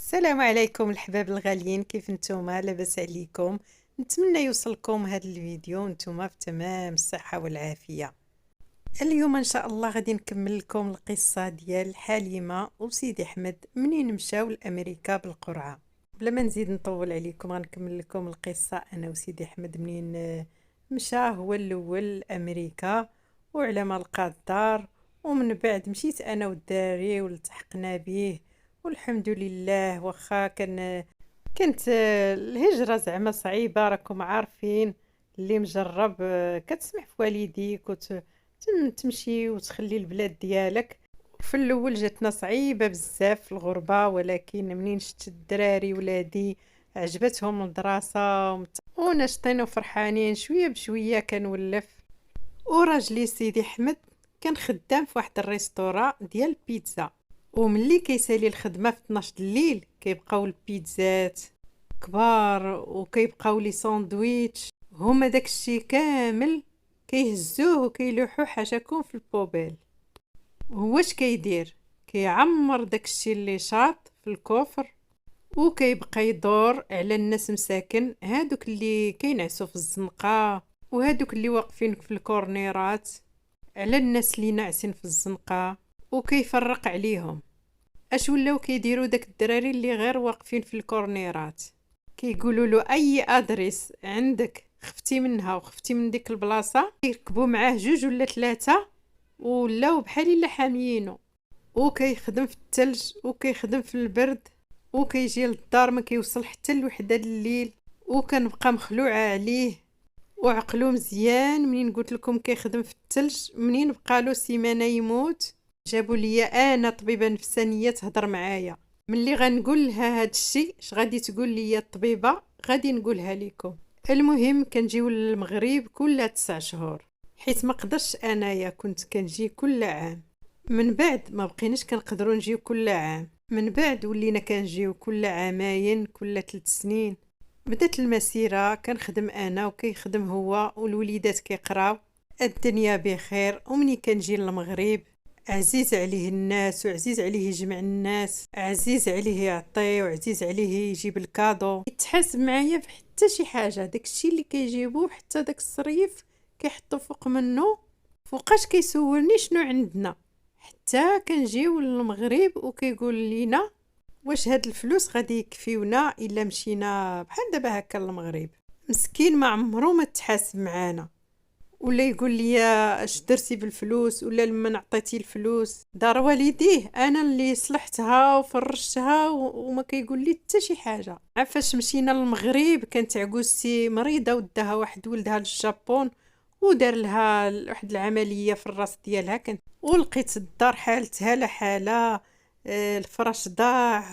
السلام عليكم الحباب الغاليين، كيف نتوما؟ لاباس عليكم؟ نتمنى يوصلكم هذا الفيديو نتوما في تمام الصحة والعافية. اليوم ان شاء الله غادي نكمل لكم القصة ديال حليمة وسيدي احمد منين مشاو لامريكا بالقرعة. بلا ما نزيد نطول عليكم غنكمل لكم القصة انا وسيدي احمد منين مشى هو الاول لامريكا وعلى ما لقى الدار، ومن بعد مشيت انا والدراري والتحقنا به والحمد لله. واخا كانت الهجرة زعما صعيبة، راكم عارفين اللي مجرب كتسمح في والديك تمشي وتخلي البلاد ديالك. في الاول جاتنا صعيبة بزاف في الغربة، ولكن منين شفت الدراري ولادي عجبتهم الدراسة وناشطين وفرحانين شوية بشوية كنولف. وراجلي سيدي احمد كان خدام في واحد الريستورا ديال البيتزا، وملي كيسالي الخدمه في 12 الليل كيبقاو البيتزات كبار وكيبقاو لي ساندويتش هما داكشي كامل كيهزوه وكيلوحو حاشاكم في البوبيل. هو اش كيدير؟ كيعمر داكشي اللي شاط في الكوفر وكيبقى يدور على الناس مساكن، هادوك اللي كينعسوا في الزنقه وهادوك اللي واقفين في الكورنيرات، على الناس اللي ناعسين في الزنقه وكيفرق عليهم. اش ولاو كيديروا داك الدراري اللي غير واقفين في الكورنيرات؟ كيقولوا له اي ادريس عندك خفتي منها وخفتي من ديك البلاصه، كيركبوا معاه جوج ولا ثلاثه ولاو بحال الا حاميينو، وكيخدم في الثلج وكيخدم في البرد وكيجي للدار ما كيوصل حتى الوحده الليل، وكنبقى مخلوعه عليه وعقلو مزيان. منين قلت لكم كيخدم في الثلج، منين بقالو سيمانه يموت جابوا لي انا طبيبه نفسانيه تهضر معايا. ملي غنقول لها هاد الشيء اش غادي تقول لي الطبيبه غادي نقولها لكم. المهم كنجيو للمغرب كل 9 شهور، حيت ما قدرش انايا كنت كنجي كل عام. من بعد ما بقيناش كنقدروا نجيو كل عام، من بعد ولينا كنجيو كل عامين كل 3 سنين. بدات المسيره كنخدم انا وكيخدم هو والوليدات كيقراو، الدنيا بخير. ومني كنجي للمغرب عزيز عليه الناس وعزيز عليه يجمع الناس، عزيز عليه يعطي وعزيز عليه يجيب الكادو، يتحاسب معايا في حتى شي حاجه. داكشي اللي كيجيبوه حتى داك الصريف كيحطوا فوق منه فوقاش كيسولني شنو عندنا. حتى كنجيو للمغرب وكيقول لينا واش هاد الفلوس غادي يكفيونا الا مشينا بحال دابا هكا للمغرب. مسكين ما عمرو ما تحاسب معانا، ولا يقول لي اش درتي بالفلوس، ولا لما عطيتي الفلوس دار والديه انا اللي صلحتها وفرشتها وما كيقول لي حتى شي حاجه. عفاش مشينا للمغرب كانت عجوزتي مريضه وداها واحد ولدها للجابون ودار لها واحد العمليه في الراس ديالها، كانت ولقيت الدار حالتها لا حاله، الفراش ضاع،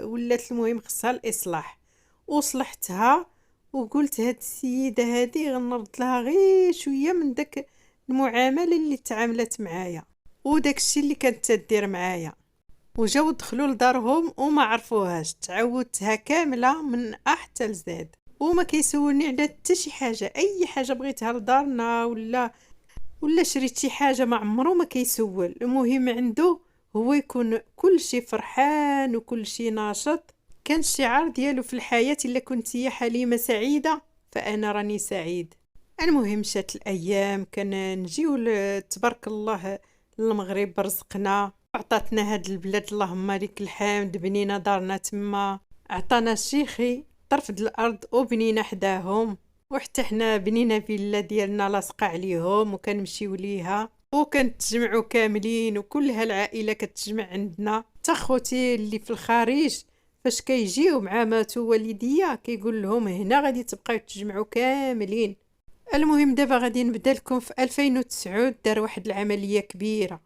ولات المهم خصها الاصلاح وصلحتها. وقلت هاد السيده هادي غنرد لها غير شويه من داك المعامله اللي تعاملت معايا وداك الشيء اللي كانت تدير معايا. وجاو دخلوا لدارهم وما عرفوهاش، تعودتها كامله من أ حتى لزاد وما كيسولني على حتى شي حاجه. اي حاجه بغيتها لدارنا ولا شريت شي حاجه ما عمرو ما كيسول. المهم عنده هو يكون كل شي فرحان وكل شي ناشط. كان الشعار ديالو في الحياة إلا كنت يا حليمة سعيدة فأنا راني سعيد. المهم مشات الأيام كان نجيو تبارك الله للمغرب برزقنا، عطاتنا هاد البلاد اللهم لك الحمد، بنينا دارنا تما، عطانا الشيخي طرف الأرض وبنينا حداهم، وحتى حنا بنينا فيلا ديالنا لاصقة عليهم وكنمشيو ليها وكنتجمعوا كاملين وكل هالعائلة كتجمع عندنا. تا خوتي اللي في الخارج فاش كيجيو مع ماتو والديا كيقول لهم هنا غادي تبقاو تجمعوا كاملين. المهم دابا غادي نبدا لكم في 2009 دار واحد العمليه كبيره.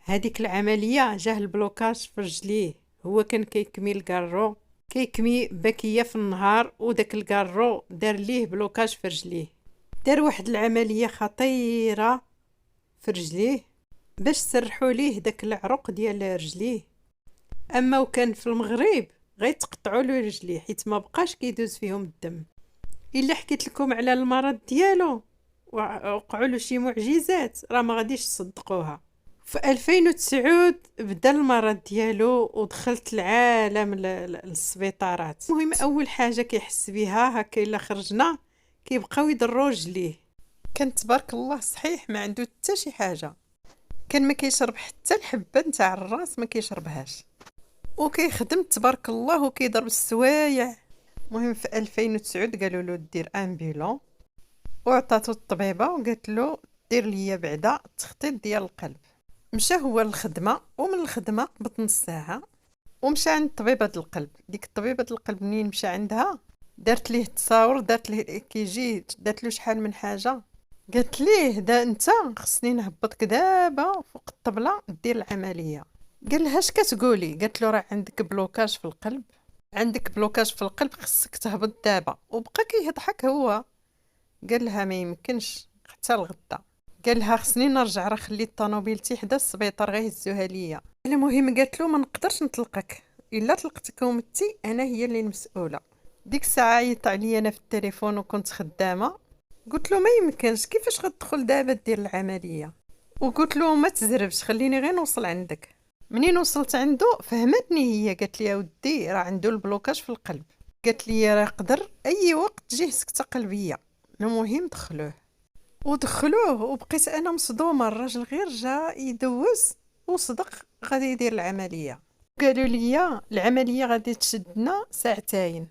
هذيك العمليه جاه البلوكاج في رجليه، هو كان كيكمي الكارو، كيكمي بكيه في النهار وداك الكارو دار ليه بلوكاج في رجليه. دار واحد العمليه خطيره في رجليه باش سرحوا ليه داك العروق ديال رجليه. اما وكان في المغرب غيتقطعوا له رجليه حيت ما بقاش كيدوز فيهم الدم. الا حكيت لكم على المرض ديالو وقعوا له شي معجزات راه ما غاديش تصدقوها. في 2009 بدا المرض ديالو ودخلت العالم للسبيطارات. المهم اول حاجه كيحس بها هكا الا خرجنا كيبقاو يضروا رجليه. كان تبارك الله صحيح ما عنده حتى شي حاجه، كان ما كيشرب حتى الحبه نتاع الراس ما كيشربهاش، وكيخدم تبارك الله وكيضرب السوايع. المهم في 2009 قالوا له دير امبيلون، وعطاتو الطبيبه وقالت له دير ليا بعدا تخطيط ديال القلب. مشى هو للخدمه، ومن الخدمه قبض نص ساعه ومشى عند طبيبه القلب. ديك طبيبه القلب منين مشى عندها دارت ليه التصاور، دارت ليه الاكيجي، دارت له شحال من حاجه. قالت ليه دا انت خصني نهبطك دابا فوق الطبله دير العمليه. قال لها اش كتقولي؟ قالت له راه عندك بلوكاج في القلب، عندك بلوكاج في القلب، خصك تهبط دابا. وبقى كيضحك هو. قال لها ما يمكنش حتى الغدا. قال لها خصني نرجع، راه خليت الطوموبيلتي حدا السبيطار غيهزوها ليا. المهم قالت له ما نقدرش نطلقك، الا طلقتك ومتي انا هي اللي المسؤوله. ديك الساعه عيط عليا انا في التليفون وكنت خدامه، قلت له ما يمكنش، كيفاش غتدخل دابا دير العمليه؟ وقلت له ما تزربش خليني غير نوصل عندك. منين وصلت عنده فهمتني هي، قالت لي يا ودي راه عنده البلوكاج في القلب، قالت لي راه يقدر اي وقت تجيه سكته قلبيه. المهم دخلوه ودخلوه وبقيت انا مصدومه. الراجل غير جا يدوز وصدق غادي يدير العمليه. قالوا لي العمليه غادي تشدنا ساعتين.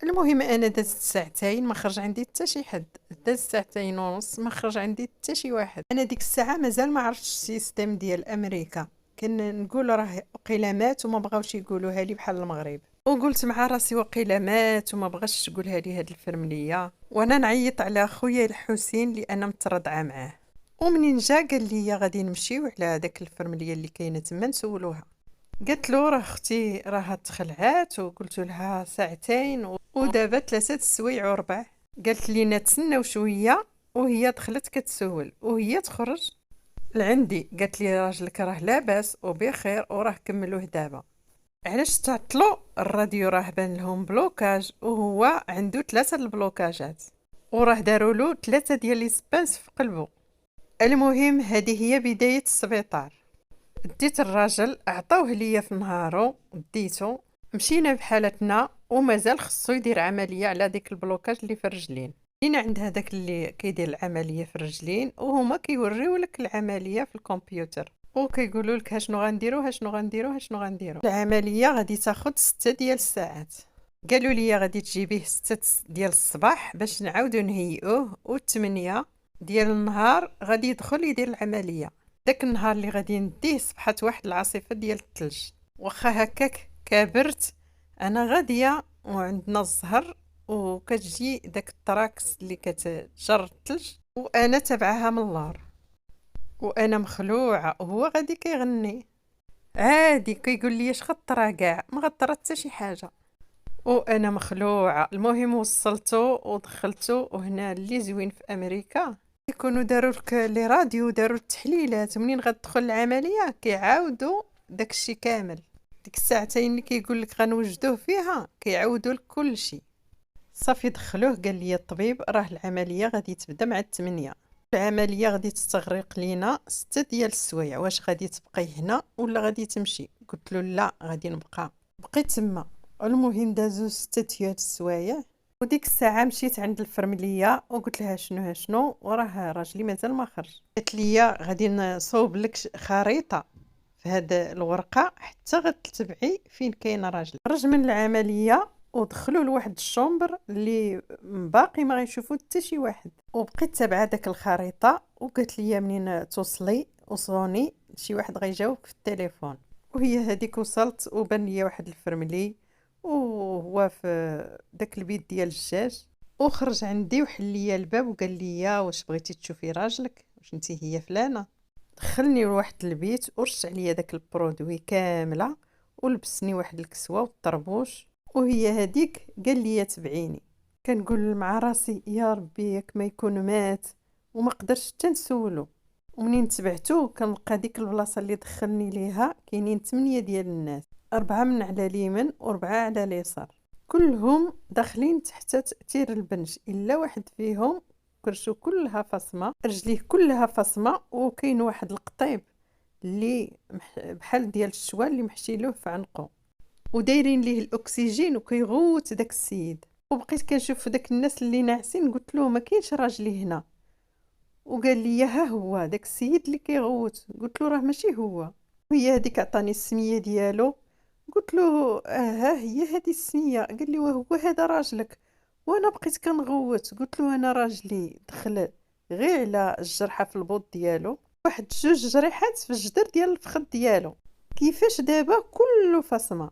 المهم انا دازت ساعتين ما خرج عندي حتى شي حد، داز ساعتين ونص ما خرج عندي حتى شي واحد. انا ديك الساعه مازال ما عرفتش السيستم ديال امريكا، كان نقول راه وقيلا مات وما بغاوش يقولوها لي بحال المغرب، وقلت مع راسي وقيلا مات وما بغاش تقولها لي هاد الفرمليه. وانا نعيط على خويا الحسين لان مترضعه معاه. ومنين جا قال لي غادي نمشيو على داك الفرمليه اللي كاينه تما نسولوها. قالت له راه اختي راها تخلعات، وقلت لها ساعتين ودابا 3 سوايع وربع. قالت لينا تسناو شويه، وهي دخلت كتسول وهي تخرج لعندي قالت لي راجلك راه لاباس وبخير وراه كملوه دابا. علاش تعطلوا؟ الراديو راه بان لهم بلوكاج وهو عنده 3 البلوكاجات، وراه داروا له 3 ديال لي سبانس في قلبه. المهم هذه هي بدايه السبيطار. ديت الراجل عطاوه ليا في نهارو، ديتو مشينا بحالتنا، ومازال خصو يدير عمليه على ديك البلوكاج اللي في الرجلين. جينا عند هذاك اللي كيدير العمليه في الرجلين، وهما كيوريو لك العمليه في الكمبيوتر وكيقولوا لك شنو غنديروا شنو غنديروا شنو غنديروا. العمليه غادي تاخذ 6 ديال الساعات. قالوا لي غادي تجيبيه 6 ديال الصباح باش نعاودو نهيئوه، و8 ديال النهار غادي يدخل يدير العمليه. داك النهار اللي غادي نديه صبحت واحد العاصفه ديال الثلج، واخا هكاك كابرت انا غاديه وعندنا الزهر وكتجي داك التراكس اللي كتجر الثلج وانا تبعها من اللور، وانا مخلوعه وهو غادي كيغني عادي كيقول لي اش غطرا كاع ما غطرا حتى شي حاجه، وانا مخلوعه. المهم وصلته ودخلته، وهنا اللي زوين في امريكا يكونوا داروا لك لي راديو، داروا التحليلات، منين غتدخل العمليه كيعاودوا داكشي كامل. ديك الساعتين اللي كيقول لك غنوجدوه فيها كيعاودوا لك كل شيء. صافي دخلوه قال لي الطبيب راه العمليه غادي تبدا مع 8. العمليه غادي تستغرق لينا 6 ديال السوايع، واش غادي تبقاي هنا ولا غادي تمشي؟ قلت له لا غادي نبقى. بقيت تما. المهم دازو 6 ديال السوايع، وديك الساعه مشيت عند الفرمليه وقلت لها شنو وراه راجلي مازال ما خرج. قالت لي غادي نصوب لك خريطه في هاد الورقه حتى غتتبعي فين كاين راجل. خرج من العمليه ودخلوا لواحد الشومبر اللي باقي ما غيشوفوا حتى شي واحد، وبقيت تابعه داك الخريطه. وقالت لي منين توصلي وصوني شي واحد غيجاوبك في التليفون. وهي هذيك وصلت وبان لي واحد الفرملي وهو في داك البيت ديال الدجاج، وخرج عندي وحل لي الباب وقال لي واش بغيتي تشوفي راجلك واش انت هي فلانه. دخلني لواحد البيت ورش عليا داك البرودوي كامله ولبسني واحد الكسوه والطربوش، وهي هذيك قال لي تبعيني. كنقول مع راسي يا ربي ياك ما يكون مات وما قدرش حتى نسولو. ومنين تبعتو كنلقى ديك البلاصه اللي دخلني ليها كاينين 8 ديال الناس، 4 من على اليمين و4 على اليسار، كلهم داخلين تحت تأثير البنج الا واحد فيهم كرشو كلها فاصمه، رجليه كلها فاصمه، وكاين واحد القطيب اللي بحال ديال الشوا اللي محشيلوه في عنقو ودايرين ليه الاكسجين وكيغوت داك السيد. وبقيت كنشوف داك الناس اللي ناعسين، قلت له ما كاينش راجلي هنا، وقال لي ها هو داك السيد اللي كيغوت. قلت له راه ماشي هو. وهي هذيك عطاني السميه ديالو، قلت له ها هي هذه السميه. قال لي وهو هذا راجلك. وانا بقيت كنغوت، قلت له انا راجلي دخل غير على الجرحه في البوط ديالو، واحد جوج جريحات في الجدر ديال الفخذ ديالو. كيفاش دابا كله فاصمه؟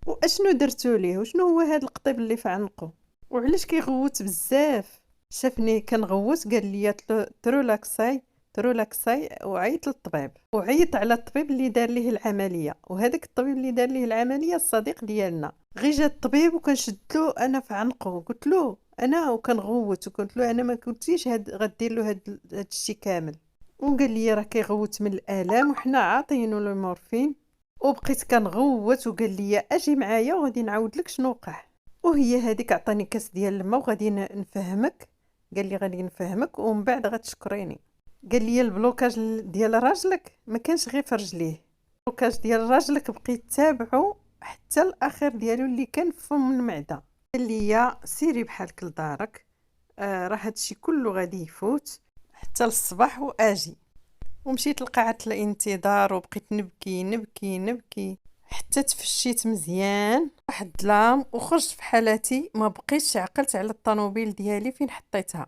واشنو درتو ليه؟ وشنو هو هذا القطيب اللي في عنقه؟ وعلاش كيغوت بزاف؟ شافني كنغوت قال لي ترولاكساي ترولاكساي، وعيط للطبيب، وعيط على الطبيب اللي دار ليه العمليه. وهذاك الطبيب اللي دار ليه العمليه الصديق ديالنا. غير جا الطبيب وكنشد له انا في عنقه، قلت له انا وكنغوت، وقلت له انا ما قلتيش غدير له هاد الشيء كامل. وقال لي راه كيغوت من الالام وحنا عاطينه المورفين. وبقيت كنغوت وقال لي اجي معايا وغادي نعاود لك شنو وقع. وهي هذيك عطاني كاس ديال الماء وغادي نفهمك. قال لي غادي نفهمك ومن بعد غتشكريني. قال لي البلوكاج ديال راجلك ما كانش غير في رجليه، البلوكاج ديال راجلك بقيت تابعو حتى الاخر ديالو اللي كان في فم المعده. قال لي سيري بحالك لدارك، راه هادشي كله غادي يفوت حتى للصباح واجي. ومشيت لقاعة الانتظار وبقيت نبكي نبكي نبكي حتى تفشيت مزيان واحد الظلام وخرجت في حالتي. ما بقيتش عقلت على الطوموبيل ديالي فين حطيتها.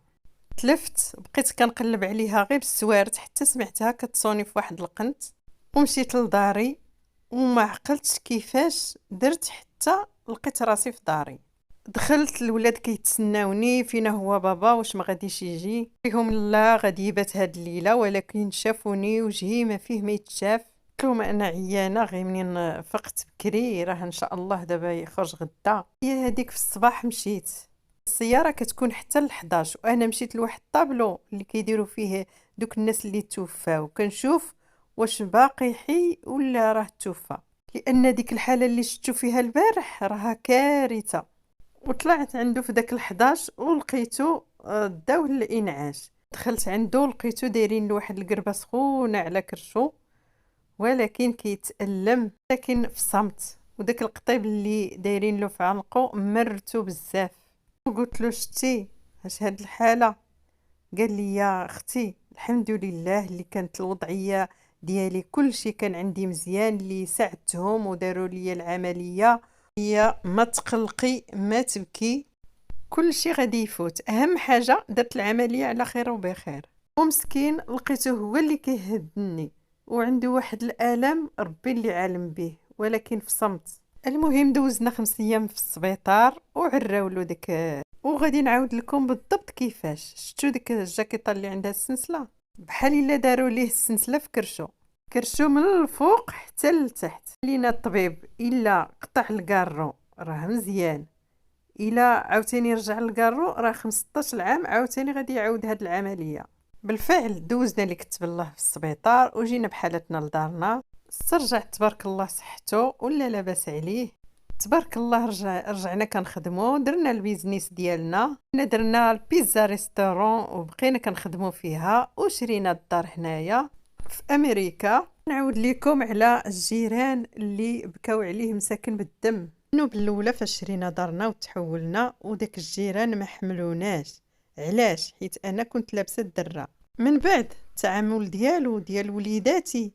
تلفت بقيت كنقلب عليها غير بالسوارت حتى سمعتها كتصوني في واحد القنت. ومشيت لداري وما عقلتش كيفاش درت حتى لقيت راسي في داري. دخلت، الولاد كيتسناوني فينا هو بابا، واش ما غاديش يجي؟ فيهم لا غادي يبات هاد الليله، ولكن شافوني وجهي ما فيه ما يتشاف. قلت لهم انا عيانه غير منين فقت بكري، راه ان شاء الله دابا يخرج غدا. هي هذيك في الصباح مشيت، السياره كتكون حتى ل 11 وانا مشيت لواحد الطابلو اللي كيديروا فيه دوك الناس اللي توفاو، كنشوف واش باقي حي ولا راه توفى، لان ديك الحاله اللي شفتو فيها البارح راها كارثه. وطلعت عنده في داك ال11 ولقيتو داوه الانعاش. دخلت عنده لقيتو دايرين له واحد القربه سخونه على كرشو، ولكن كيتألم لكن في صمت. وداك القطيب اللي دايرين له في عنقه مرتو بزاف. وقلت له شتي اش هاد الحاله؟ قال لي يا اختي الحمد لله اللي كانت الوضعيه ديالي كلشي كان عندي مزيان، اللي ساعدتهم وداروا لي العمليه. هي ما تقلقي ما تبكي، كل شيء غادي يفوت. اهم حاجه درت العمليه على خير وبخير. ومسكين لقيته هو اللي كيهدني وعنده واحد الالم ربي اللي عالم به، ولكن في صمت. المهم دوزنا 5 ايام في السبيطار وعراو له داك. وغادي نعاود لكم بالضبط كيفاش. شفتوا ديك الجاكيطه اللي عندها السنسله بحال الا داروا ليه السنسله في كرشو، كرشو من الفوق حتى لتحت. لينا الطبيب الا قطع الكارو راه مزيان، الا عاوتاني رجع للكارو راه 15 عام عاوتاني غادي يعاود هاد العمليه. بالفعل دوزنا اللي كتب الله في السبيطار وجينا بحالتنا لدارنا. استرجع تبارك الله صحته ولا لاباس عليه تبارك الله. رجعنا كنخدمو، درنا البيزنيس ديالنا، درنا البيتزا ريستورون وبقينا كنخدمو فيها، وشرينا الدار هنايا في امريكا. نعاود لكم على الجيران اللي بكاو عليه مساكن بالدم. انه بالاولى فاش شرينا دارنا وتحولنا وداك الجيران ما حملوناش. علاش؟ حيت انا كنت لابسه الدره. من بعد التعامل ديالو ديال وليداتي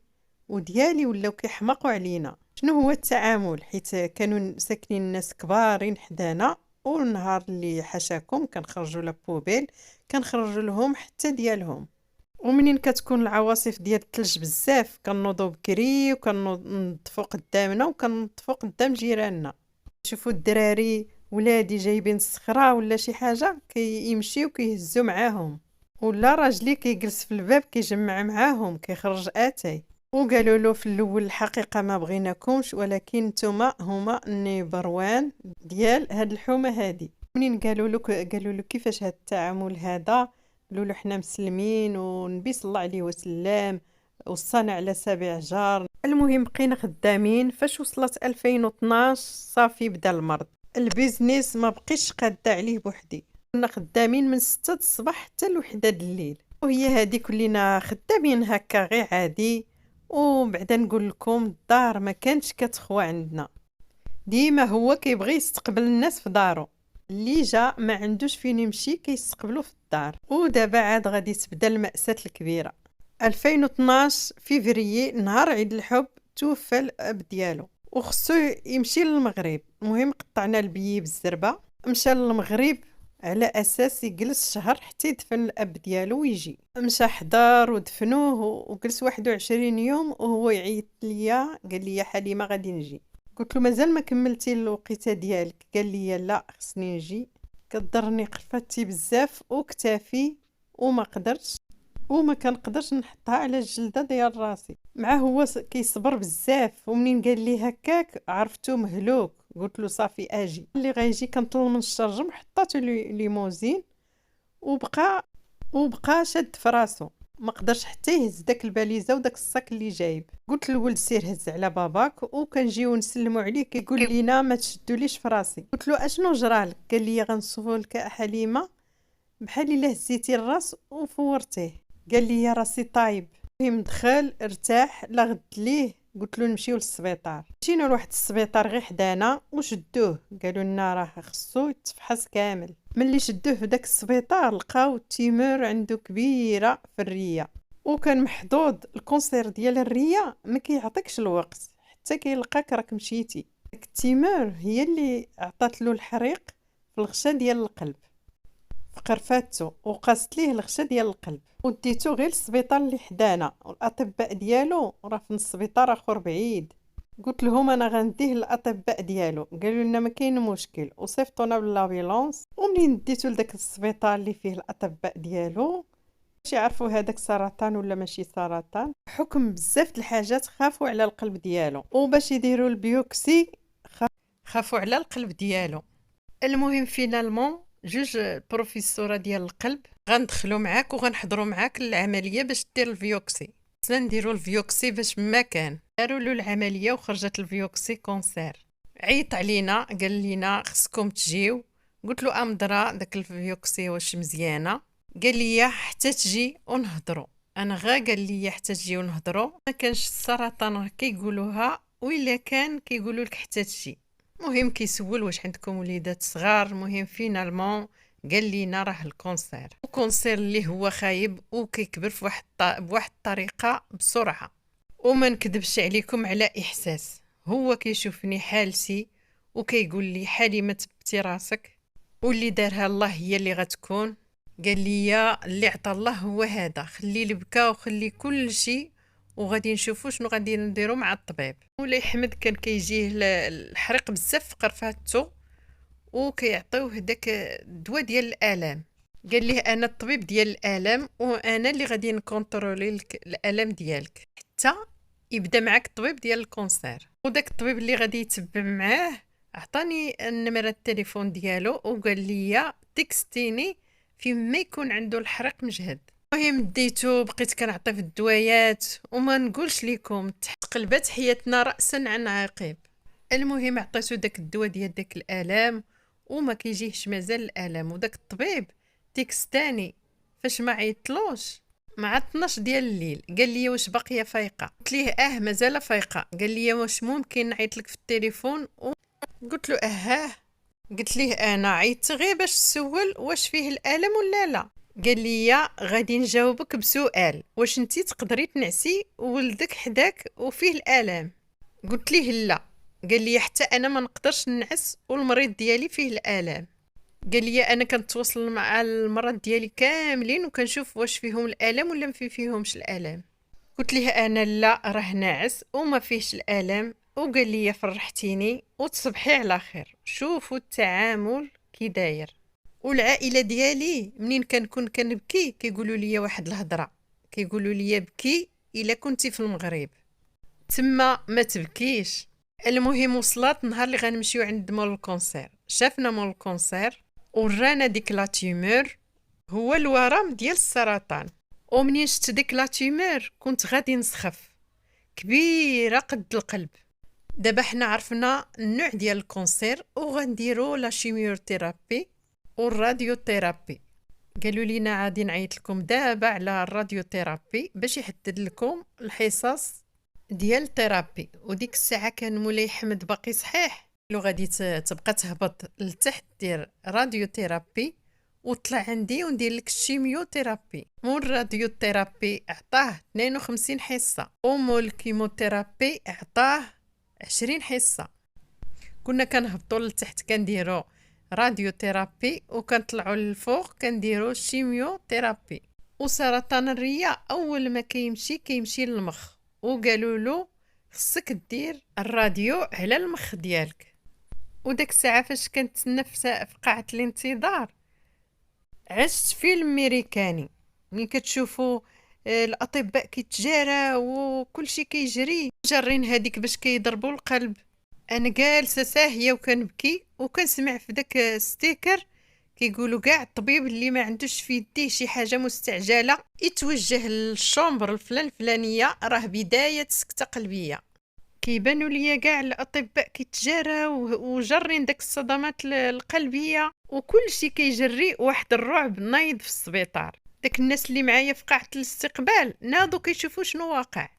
وديالي ولاو كيحماقوا علينا. شنو هو التعامل؟ حيت كانوا ساكنين ناس كبارين حدانا، والنهار اللي حاشاكم كنخرجوا لابوبيل كنخرجوا لهم حتى ديالهم. ومنين كتكون العواصف ديال الثلج بزاف كنوضوا بكري وكننظفوا قدامنا وكننظفوا قدام جيراننا. شوفوا الدراري ولادي جايبين الصخره ولا شي حاجه كيمشيو كيهزوا معاهم، ولا راجلي كيجلس في الباب كيجمع معاهم كيخرج اتاي. وقالوا له في الاول الحقيقه ما بغيناكمش، ولكن نتوما هما النيبروان ديال هاد الحومه هادي. منين قالوا له كيفاش هاد التعامل هذا؟ قالوا له حنا مسلمين والنبي صلى الله عليه وسلم وصانا على 7 جار. المهم بقينا خدامين. فاش وصلت 2012 صافي بدا المرض، البيزنس ما بقيتش قاده عليه بوحدي. كنا خدامين من 6 الصباح حتى ل1 د الليل، وهي هذه كلنا خدامين هكا غير عادي. وبعدا نقول لكم الدار ما كانتش كتخوى عندنا، ديما هو كيبغي يستقبل الناس في دارو، اللي جا ما عندوش فين يمشي كيستقبلو في الدار. ودابا عاد غادي تبدا المأساة الكبيرة. 2012 فيفري نهار عيد الحب توفى الاب ديالو وخصو يمشي للمغرب. المهم قطعنا البي بالزربه، مشى للمغرب على اساس يجلس شهر حتى يدفن الاب ديالو ويجي. مشى حضر ودفنوه وجلس 21 يوم وهو يعيط ليا، قال لي حليمه غادي نجي. قلت له مازال ما كملتي الوقيته ديالك؟ قال لي لا خصني نجي. كضرني قرفتي بزاف وكتافي وما قدرتش وما كنقدرش نحطها على الجلده ديال راسي. مع هو كيصبر بزاف، ومنين قال لي هكاك عرفتو مهلوك. قلت له صافي اجي. اللي غيجي كنطل من الشرجم، حطاتو ليموزين وبقى شاد في راسو، ما قدرش حتى يهز داك الباليزه وداك الصاك اللي جايب. قلت للولد سير هز على باباك وكنجيو نسلموا عليه. كيقول لينا ما تشدوليش في راسي. قلت له اشنو جرالك؟ قال لي غنصفو لك حليمه بحال الا هزيتي الراس وفورتيه. قال لي يا راسي طايب. المهم دخل ارتاح، لغد ليه. قلت له نمشيو للسبيطار. مشينا لواحد السبيطار غير حدانا وشدوه، قالوا لنا راه خصو يتفحص كامل. ملي شدوه في داك السبيطار لقاو التيمور عنده كبيره في الريه، وكان محظوظ. الكونسير ديال الريه ما كيعطيكش الوقت حتى كيلقاك راك مشيتي. داك التيمور هي اللي عطات له الحريق في الغشا ديال القلب في قرفاتو، وقاست ليه الغشا ديال القلب وديتو غير للسبيطار اللي حدانا، والاطباء ديالو راه في السبيطار اخر بعيد. قلت لهم انا غنديه للاطباء ديالو. قالوا لنا ما كاين مشكل وصيفطونا باللابيلونس. ومنين ديتو لداك السبيطار اللي فيه الاطباء ديالو باش يعرفوا هذاك سرطان ولا ماشي سرطان، حكم بزاف د الحاجات خافوا على القلب ديالو، وباش يديروا البيوكسي خافوا على القلب ديالو. المهم فينالمون جوج بروفيسوره ديال القلب غندخلوا معاك وغنحضروا معاك العمليه باش دير الفيوكسي. خصنا نديروا الفيوكسي باش ما كان. داروا له العمليه وخرجت الفيوكسي كونسير. عيط علينا قال لينا خصكم تجيو. قلت له امضرا داك الفيوكسي واش مزيانه؟ قال لي حتى تجي ونهضروا. انا قال لي حتى تجي ونهضروا، ما كانش السرطان كيقولوها، وإلا كان كيقولوا لك حتى تجي. مهم كيسول واش عندكم وليدات صغار. المهم فينالمون قال لينا راه الكونسير اللي هو خايب وكيكبر في بواحد الطريقه بسرعه. وما نكذبش عليكم على احساس، هو كيشوفني حالتي وكيقول لي حليمه تبتي راسك، واللي دارها الله هي اللي غتكون. قال لي اللي عطى الله هو هذا، خلي البكا وخلي كل شيء وغادي نشوفوا شنو غادي نديروا مع الطبيب. مولاي حمد كان كيجيه الحريق بزاف في قرفاتو وكيعطيوه داك الدواء ديال الالام. قال ليه انا الطبيب ديال الالام وانا اللي غادي نكونترولي لك الالام ديالك حتى يبدا معاك الطبيب ديال الكونسير. وداك الطبيب اللي غادي يتبع معاه عطاني النمره التليفون ديالو وقال لي تكستيني فين ما يكون عنده الحريق مجهد. المهم ديتو بقيت كنعطي في الدوايات وما نقولش لكم تقلبت حياتنا راسا عن عقب. المهم عطيتو داك الدواء ديال داك الالام وما كيجيهش مازال الالم. وداك الطبيب تيكستاني فاش ما عيطلوش مع 12 ديال الليل. قال لي واش باقيه فايقه؟ قلت ليه مازال فايقه. قال لي واش ممكن نعيط لك في التليفون؟ قلت له قلت ليه انا عيطت غير باش تسول واش فيه الالم ولا لا. قال لي غادي نجاوبك بسؤال، واش انتي تقدري تنعسي ولدك حداك وفيه الالم؟ قلت ليه لا. قال لي حتى انا ما نقدرش نعس والمريض ديالي فيه الالم. قال لي انا كنتواصل مع المرض ديالي كاملين وكنشوف واش فيهم الالم ولا ما فيهمش الالم. قلت ليه انا لا راه ناعس وما فيهش الالم. وقال لي فرحتيني وتصبحي على خير. شوفوا التعامل كي داير. والعائله ديالي منين كنكون كنبكي كيقولوا لي واحد الهضره، كيقولوا لي بكي الا كنتي في المغرب تما ما تبكيش. المهم وصلت نهار اللي غنمشيو عند مول الكونسير. شافنا مول الكونسير ورانا ديك لا تيمور هو الورم ديال السرطان. ومنين شفت ديك لا تيمور كنت غادي نسخف، كبيره قد القلب. دابا حنا عرفنا النوع ديال الكونسير وغنديروا لا شيميوثيرابي والراديو ثيرابي. قالوا لينا غادي نعيط لكم دابا على الراديو ثيرابي باش يحدد لكم الحصص ديال الثيرابي. وديك الساعه كان مولاي حمد باقي صحيح، لو غادي تبقى تهبط لتحت دير راديو ثيرابي وطلع عندي وندير لك الشيميو ثيرابي. مول الراديو ثيرابي عطاه 52 حصه، ومول الكيموثيرابي عطاه 20 حصه. كنا كنهبطوا لتحت كنديروا راديو ثيرابي، وكنطلعوا للفوق كنديروا شيميو ثيرابي. وسرطان الرئه اول ما كيمشي للمخ، وقالوا له خصك دير الراديو على المخ ديالك. وداك الساعه فاش كنتسنى في قاعه الانتظار عشت فيلم امريكاني. ملي كتشوفوا الاطباء كيتجارى وكل شيء كيجري، جارين هذيك باش كيضربوا القلب، انا جالسه ساهيه وكنبكي وكنسمع في داك ستيكر كيقولوا كاع الطبيب اللي ما عندوش في يديه شي حاجه مستعجله يتوجه للشومبر الفلانيه، راه بدايه سكته قلبيه. كيبانوا ليا كاع الاطباء كيتجارى وجرين داك الصدمات القلبيه وكل شيء كيجري، واحد الرعب نايض في السبيطار. داك الناس اللي معايا في قاعه الاستقبال ناضوا كيشوفوا شنو واقع.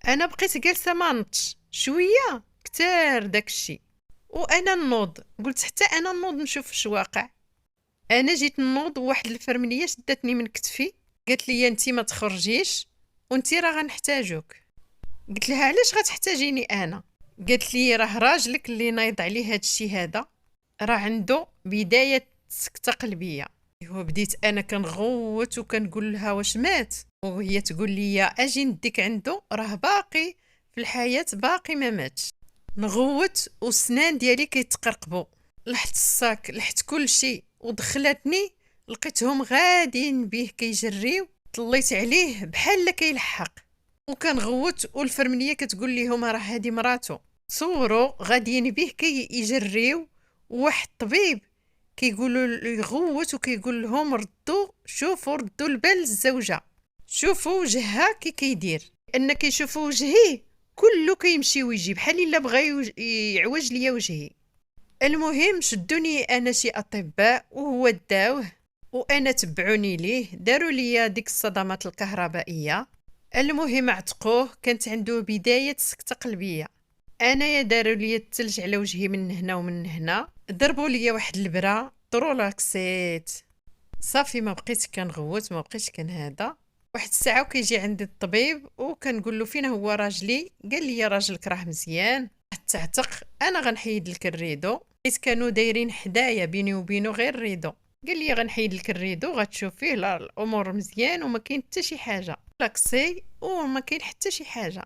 انا بقيت جالسه ما نطش شويه كتار داكشي، وانا نوض قلت حتى انا نوض نشوف اش واقع. انا جيت نوض وواحد الفرمليه شدتني من كتفي قالت لي انتي ما تخرجيش وانتي راه غنحتاجوك. قلت لها علاش غتحتاجيني انا؟ قالت لي راه راجلك اللي نايض عليه هادشي هذا راه عنده بدايه سكته قلبيه. وبديت انا كنغوت وكنقول لها واش مات، وهي تقول لي اجي نديك عنده راه باقي في الحياه، باقي ما ماتش. نغوت والسنان ديالي كيتقرقبوا، لحت الصاك لحت كل شيء ودخلتني لقيتهم غاديين بيه كيجريو. طليت عليه بحال كيلحق وكنغوت، والفرمليه كتقول لهم راه هادي مراتو. تصوروا غاديين بيه كيجريو، واحد الطبيب كيقولوا يغوت وكيقول لهم ردوا البال للزوجه، شوفوا وجهها كيدير، ان كيشوفوا وجهي كله كيمشي ويجي بحال الا بغى يعوج ليا وجهي. المهم شدوني انا شي اطباء وهو داوه، وانا تبعوني ليه داروا لي ديك الصدمات الكهربائيه. المهم عتقوه، كانت عنده بدايه سكته قلبيه. انا يا داروا لي الثلج على وجهي من هنا ومن هنا، ضربوا لي واحد البره طرولاكسيت. صافي ما بقيت كنغوت، ما بقيتش هذا. واحد الساعه وكيجي عندي الطبيب وكنقول له فين هو راجلي؟ قال لي راجلك راه مزيان تعتق، انا غنحيد لك الريدو، حيت كانوا دايرين حدايا بيني وبينه غير الريدو. قال لي غنحيد لك الريدو غتشوف فيه الامور مزيان وما كاين حتى شي حاجه، لاكسي وما كاين حتى شي حاجه.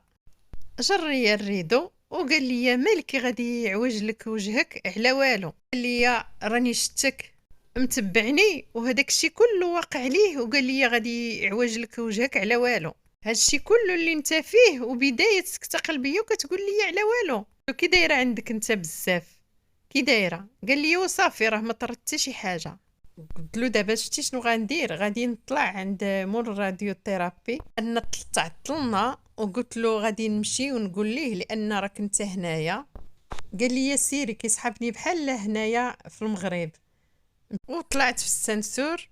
جري الريدو وقال لي مالك غادي يعوج لك وجهك على والو؟ قال لي راني شتك متبعني وهداك الشيء كله واقع ليه، وقال لي غادي يعوج لك وجهك على والو؟ هادشي كله اللي انت فيه وبدايه سكته قلبيه وكتقول لي على والو؟ كي دايره عندك انت بزاف كي دايره؟ قال لي وصافي راه ما طرت حتى شي حاجه. قلت له دابا شتي شنو غندير؟ غادي نطلع عند مول الراديو ثيرابي. انا تعطلنا وقلت له غادي نمشي ونقول ليه لان راك انت هنايا. قال لي سيري، كيسحبني بحال هنايا في المغرب. وطلعت في السنسور،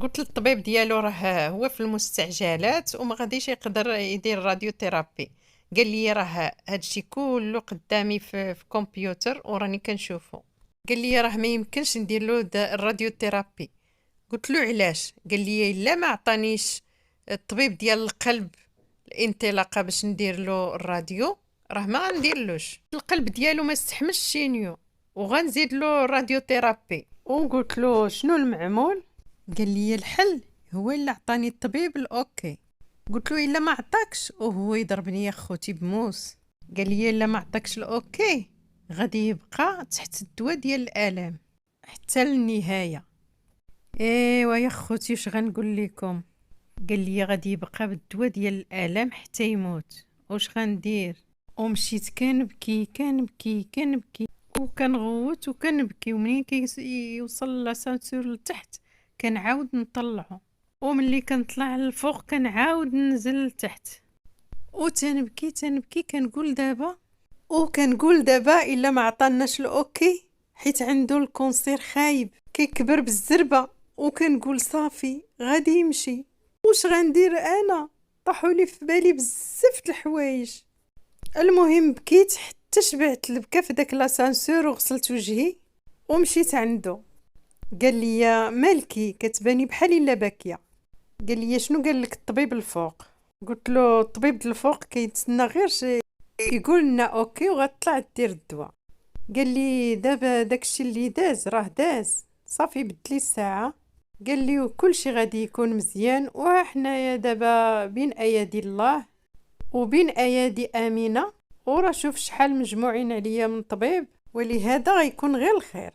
قلت للطبيب ديالو راه هو في المستعجلات وما غاديش يقدر يدير راديو ثيرابي. قال لي راه هادشي كله قدامي في كمبيوتر وراني كنشوفه. قال لي راه ما يمكنش ندير له الراديو ثيرابي. قلت له علاش؟ قال لي الا ما عطانيش الطبيب ديال القلب الانطلاقه باش ندير له الراديو راه ما غنديرلوش، القلب ديالو ما استحملش شينيو وغنزيد له الراديو ثيرابي. وقلت له شنو المعمول؟ قال لي الحل هو اللي عطاني الطبيب الاوكي. قلت له الا ما عطاكش وهو يضربني يا خوتي بموس. قال لي الا ما عطاكش الاوكي غادي يبقى تحت الدواء ديال الالام حتى للنهايه. ايوا يا خوتي واش غنقول لكم؟ قال لي غادي يبقى بالدواء ديال الالام حتى يموت، واش غندير؟ ومشيت كنبكي وكنغوت وكنبكي، ومنين كيوصل لاسانسور لتحت كنعاود نطلعو، وملي كنطلع للفوق كنعاود ننزل لتحت وتنبكي كنقول دابا الا ما عطاناش الاوكي حيت عنده الكونسير خايب كيكبر بالزربه، وكنقول صافي غادي يمشي. واش غندير انا؟ طاحوا لي في بالي بزاف د الحوايج. المهم بكيت حتى شبعت البكا في داك لاسانسور وغسلت وجهي ومشيت عنده. قال لي مالكي كتباني بحال الا باكيه. قال لي شنو قال لك الطبيب الفوق؟ قلت له الطبيب الفوق كيتسنى غير يقول لنا اوكي وغتطلع دير الدواء. قال لي دابا داكشي اللي داز راه داز صافي بدلي الساعه. قال لي كل شيء غادي يكون مزيان وحنايا دابا بين ايادي الله وبين ايادي امينه، وراه شوف شحال مجموعين عليا من طبيب ولهذا غيكون غير الخير.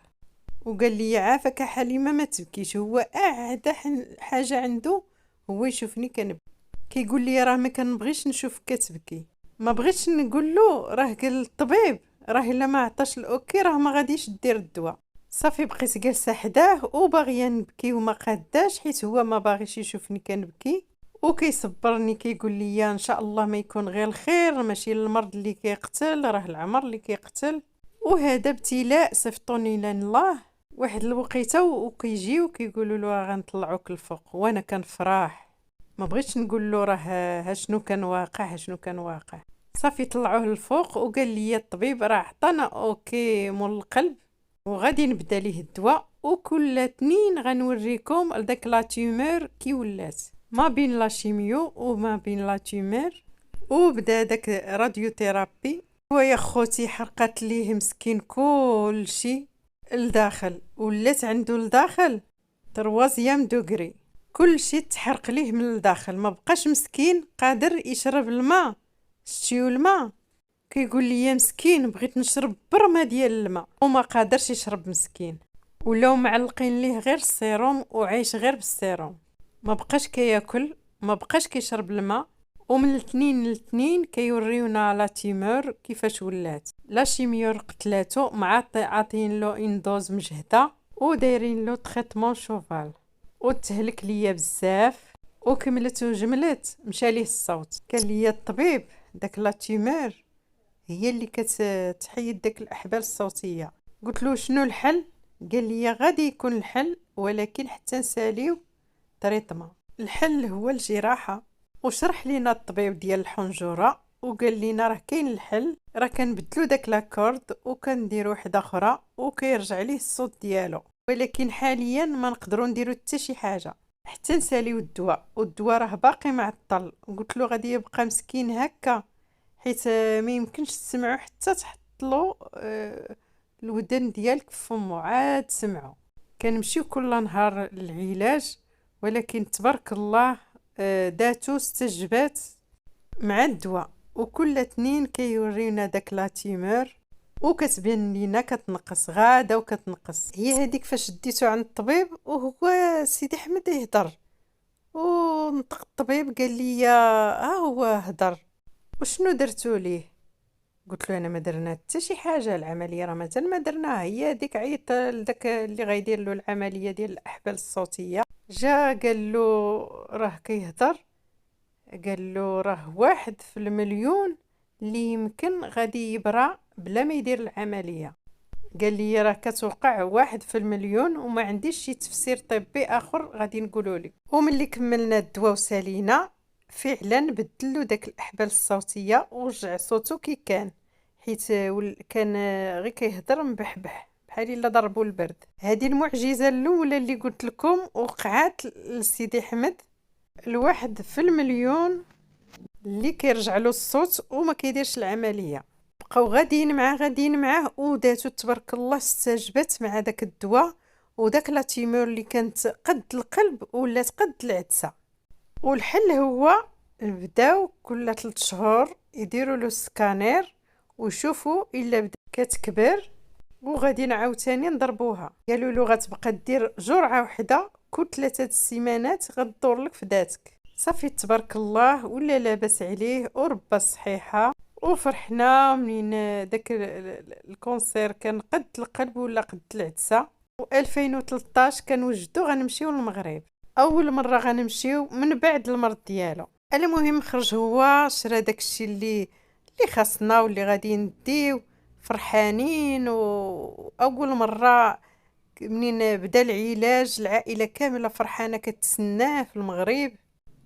وقال لي عافاك حليمه ما تبكيش، هو اعدى حاجه عنده هو يشوفني كنبكي. كيقول لي راه ما كنبغيش نشوفك كتبكي. ما بغيتش نقول له راه قال الطبيب راه الا ما عطاش الاوكي راه ما غاديش دير الدواء. صافي بقيت جالسه حداه وباغيه نبكي وما قاداش حيت هو ما باغيش يشوفني كنبكي وكيصبرني كيقول لي ان شاء الله ما يكون غير الخير، ماشي المرض اللي كيقتل راه العمر اللي كيقتل، وهذا ابتلاء صيفطوني لنا الله واحد الوقيته وكيجيو كيقولوا له غنطلعوك الفوق. وانا كنفرح ما بغيتش نقول له راه ها شنو كان واقع ها شنو كان واقع. صافي طلعوه الفوق وقال لي الطبيب راه عطانا اوكي مول القلب وغادي نبدا ليه الدواء، وكل اثنين غنوريكم داك لا تيومور كي ولات ما بين لا شيميو وما بين لا تيومور. وبدا داك راديو ثيرابي ويا خوتي حرقت ليه مسكين كلشي لداخل، ولات عنده لداخل تروازيام دوغري، كلشي تحرق ليه من الداخل ما بقاش مسكين قادر يشرب الماء. شتيو الماء كيقول لي يا مسكين بغيت نشرب برمه ديال الماء وما قادرش يشرب مسكين، ولاو معلقين ليه غير السيروم وعايش غير بالسيروم، ما بقاش كياكل ما بقاش كيشرب الماء. ومن الاثنين للاثنين كيوريونا لا تيمور كيفاش ولات. لا شيميور قتلاتو مع عاطين له اندوز مجهده ودايرين له تريتمون شوفال وتهلك ليا بزاف وكملت وجملت مشى ليه الصوت. قال لي الطبيب داك لا تيمور هي اللي كتحيد داك الاحبال الصوتيه. قلت له شنو الحل؟ قال لي غادي يكون الحل ولكن حتى نساليو طريطمه. الحل هو الجراحه. وشرح لينا الطبيب ديال الحنجره وقال لينا راه كاين الحل، راه كنبدلو داك لاكورد وكنديرو وحده اخرى وكيرجع ليه الصوت ديالو، ولكن حاليا ما نقدروا نديرو حتى شي حاجه حتى نساليو الدواء، والدواء راه باقي معطل. قلت له غادي يبقى مسكين هكا حيت ما يمكنش تسمعو حتى تحطلو الودن ديالك في فمو عاد سمعو. كنمشيو كل نهار للعلاج ولكن تبارك الله داتو استجبات مع الدواء، وكل اثنين كيوريونا داك لا تيمور وكتبان لينا كتنقص غاده وكتنقص. هي هذيك فاش ديتو عند الطبيب وهو سيدي احمد يهضر ونطق الطبيب قال لي ها هو هضر وشنو درتو ليه؟ قلت له انا ما درنا حتى شي حاجه، العمليه راه مازال ما درناها، هي هذيك عيط لداك اللي غيدير له العمليه ديال الاحبال الصوتيه. جا قال له راه كيهضر، قال له راه 1 في المليون اللي يمكن غادي يبرى بلا ما يدير العمليه. قال لي راه كتوقع 1 في المليون وما عنديش شي تفسير طبي اخر غادي نقوله لك. وملي كملنا الدواء وسالينا فعلا بدلو داك الاحبال الصوتيه ورجع صوتو كي كان، حيت كان غير كيهضر مبحبح بحال الا ضربوا البرد. هذه المعجزه الاولى اللي قلت لكم وقعت لسيدي احمد، 1 في المليون اللي كيرجع له الصوت وما كيديرش العمليه. بقاو غاديين معاه وداتو تبارك الله استجبت مع داك الدواء، وداك لا تيمور اللي كانت قد القلب ولات قد العدسه. والحل هو بداو كل 3 شهور يديروا له سكانير ويشوفوا الا بدا كتكبر وغادي عاوتاني نضربوها. قالوا له غتبقى دير جرعه واحده كل 3 سيمانات غدور لك في ذاتك. صافي تبارك الله ولا لاباس عليه وربى الصحيحه وفرحنا منين داك الكونسير كان قد القلب ولا قد العدسه. و2013 كنوجدو غنمشيو للمغرب، اول مره غنمشيو من بعد المرض ديالو. المهم خرج هو شرا داكشي اللي خاصنا واللي غادي نديو فرحانين. واول مره منين بدا العلاج العائله كامله فرحانه كتسناه في المغرب،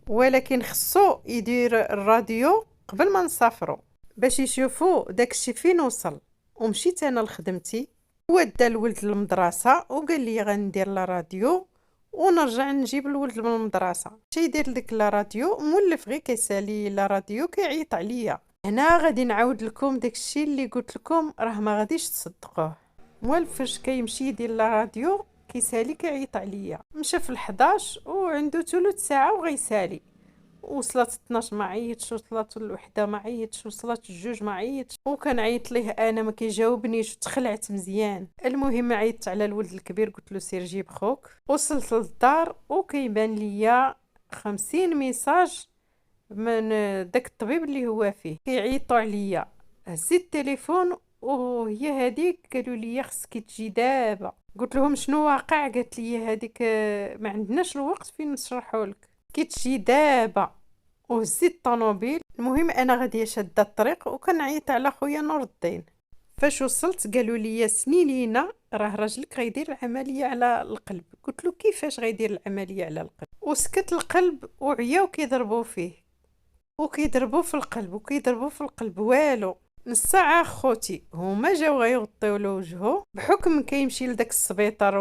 ولكن خصو يدير الراديو قبل ما نسافروا. باش يشوفوا داكشي فين وصل. ومشيت انا لخدمتي، هو دا الولد للمدرسه وقال لي غندير لا راديو ونرجع نجيب الولد من المدرسه. يدير ديك لا راديو مولف غير كيسالي لا راديو كيعيط عليا. هنا غادي نعاود لكم داكشي اللي قلت لكم راه ما غاديش تصدقوه. مولف فاش كيمشي يدير لا راديو كيسالي كيعيط عليا. مشى في 11 وعنده ثلث ساعه وغيسالي. وصلت 12 ما عيطش، وصلت الوحده ما عيطش، وصلت الجوج ما عيطش، وكنعيط ليه انا ما كيجاوبنيش وتخلعت مزيان. المهم عيطت على الولد الكبير قلت له سير جيب خوك. وصلت للدار وكيبان ليا 50 ميساج من داك الطبيب اللي هو فيه كيعيطوا عليا. هزيت التليفون وهي هذيك قالوا لي خصك تجي دابا. قلت لهم شنو واقع؟ قالت لي هذيك ما عندناش الوقت فين نشرحوا لك، كيتجي دابا. وهزيت الطوموبيل. المهم انا غاديه شاده الطريق وكنعيط على خويا نور الدين. فاش وصلت قالوا لي سني لينا راه راجلك غيدير العمليه على القلب. قلت له كيفاش غيدير العمليه على القلب؟ وسكت القلب وعياو كيضربوا فيه وكيضربوا في القلب وكيضربوا في القلب والو. نص ساعه خوتي هما جاو غيغطيو له وجهه بحكم كيمشي لداك السبيطار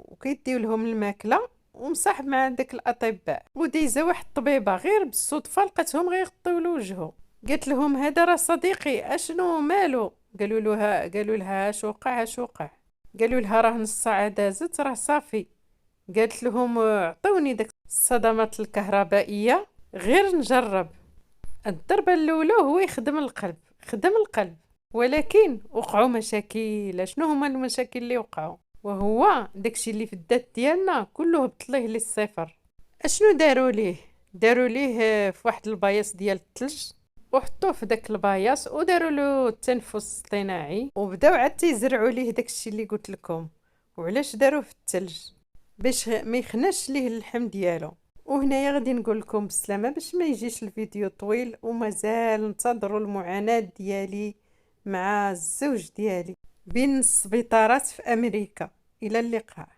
وكيديو لهم الماكله ومصاحب مع داك الاطباء. ودايزه واحد الطبيبه غير بالصدفه لقاتهم غيغطيو له وجهه. قالت لهم هذا راه صديقي اشنو مالو؟ قالوا لها اش وقع اش وقع؟ قالوا لها راه نص ساعه دازت راه صافي. قالت لهم عطوني داك الصدمات الكهربائيه غير نجرب. الضربه الاولى هو يخدم القلب، خدم القلب، ولكن وقعوا مشاكل. شنو هما المشاكل اللي وقعوا؟ وهو داكشي اللي في الذات ديالنا كله هبط ليه للصفر. اشنو داروا ليه في واحد الباياس ديال الثلج وحطوه في داك الباياس وداروا له التنفس الاصطناعي وبداو عاد تيزرعوا ليه داكشي اللي قلت لكم. وعلاش داروه في الثلج؟ باش ما يخناش ليه اللحم ديالو. وهنايا غادي نقول لكم بالسلامه باش ما يجيش الفيديو طويل ومازال ننتظروا المعاناه ديالي مع الزوج ديالي بين السبيطارات في امريكا. الى اللقاء.